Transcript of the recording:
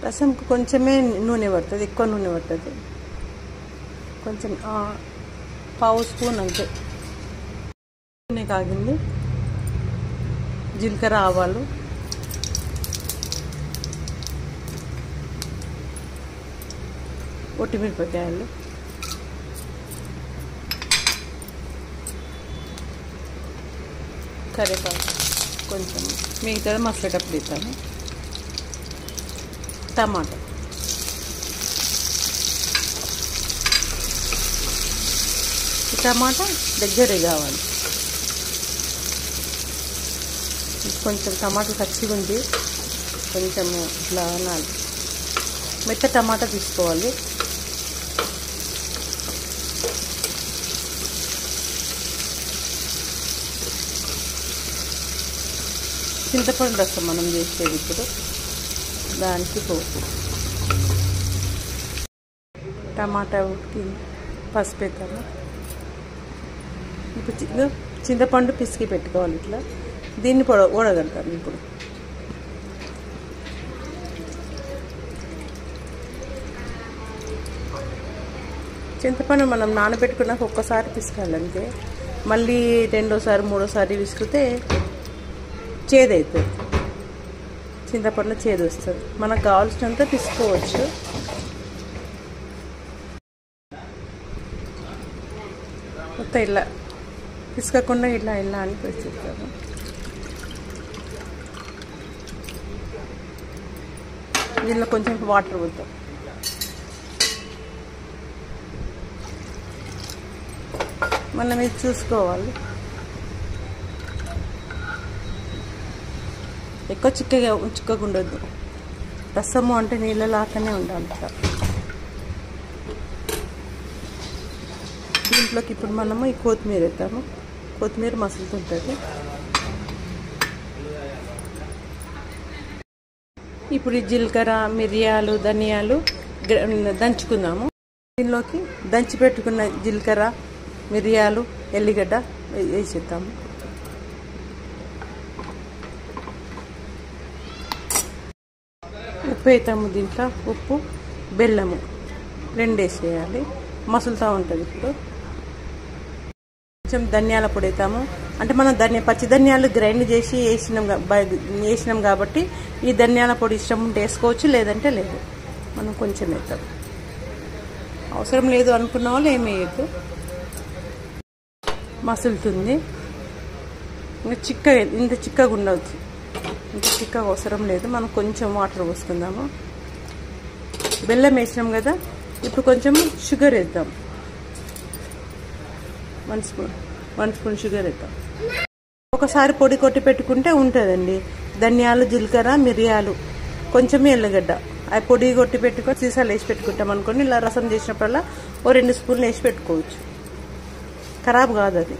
రసంకు కొంచెమే నూనె పడుతుంది, ఎక్కువ నూనె పడుతుంది. కొంచెం పావు స్పూన్ అంతే. నూనె కాగింది. జీలకర్ర, ఆవాలు, ఒట్టిమిరపకాయలు, కరివేపాకు కొంచెం, మిగతా మసాలాటప్పుడు ఇస్తాను. టమాటా, టమాటా దగ్గరే కావాలి. కొంచెం టమాటా పచ్చిగా ఉంది, కొంచెము ఇట్లా అనాలి. మెత్త టమాటా తీసుకోవాలి. చింతపండు రసం మనం చేసేది ఇప్పుడు, దానికి పోపు, టమాటా ఉడికి పసుపు వేస్తాము. ఇప్పుడు చింతపండు పిసికి పెట్టుకోవాలి ఇట్లా. దీన్ని ఓడగడతాము ఇప్పుడు. చింతపండు మనం నానబెట్టుకున్నాక ఒక్కసారి పిసకాలి అంతే. మళ్ళీ రెండోసారి మూడోసారి విసికితే చేదవుతుంది. చింతపండు చేదు వస్తుంది. మనకు కావాల్సినంత పిసుకోవచ్చు. మొత్తం ఇలా పిసకకుండా ఇలా ఇలా అని పిసుకుతాము. దీనిలో కొంచెం వాటర్ పోతాం. మనం ఇది చూసుకోవాలి. ఎక్కువ చిక్కగా ఉండొద్దు. రసము అంటే నీళ్ళలాగానే ఉండాలి. దీంట్లోకి ఇప్పుడు మనము ఈ కొత్తిమీర వేద్దాము. కొత్తిమీర మసులుతుంటుంది. ఇప్పుడు ఈ జీలకర్ర, మిరియాలు, ధనియాలు దంచుకుందాము. దీనిలోకి దంచి పెట్టుకున్న జీలకర్ర, మిరియాలు, ఎల్లిగడ్డ వేసేద్దాము. ఉప్పు వేస్తాము. దీంట్లో ఉప్పు, బెల్లము రెండు వేసేయాలి. మసులుతూ ఉంటుంది. ఇప్పుడు కొంచెం ధనియాల పొడి వేస్తాము. అంటే మనం పచ్చి ధనియాలు గ్రైండ్ చేసి వేసినాం కాబట్టి ఈ ధనియాల పొడి ఇష్టం ఉంటే వేసుకోవచ్చు, లేదంటే లేదు. మనం కొంచెం వేస్తాం. అవసరం లేదు అనుకున్న వాళ్ళు ఏమి వేయద్దు. మసులుతుంది. ఇంకా చిక్కగా, ఇంత చిక్కగా ఉండవచ్చు. ఇంత చిక్కగా అవసరం లేదు. మనం కొంచెం వాటర్ పోసుకుందాము. బెల్లం వేసినాం కదా, ఇప్పుడు కొంచెం షుగర్ వేద్దాం. 1 స్పూన్ షుగర్ వేద్దాం. ఒకసారి పొడి కొట్టి పెట్టుకుంటే ఉంటుందండి. ధనియాలు, జీలకర్ర, మిరియాలు, కొంచెం ఎల్లిగడ్డ అవి పొడి కొట్టి పెట్టుకొని సీసాలు వేసి పెట్టుకుంటాం అనుకోండి. ఇలా రసం చేసినప్పుడల్లా 2 స్పూన్లు వేసి పెట్టుకోవచ్చు. ఖరాబ్ కాదు అది.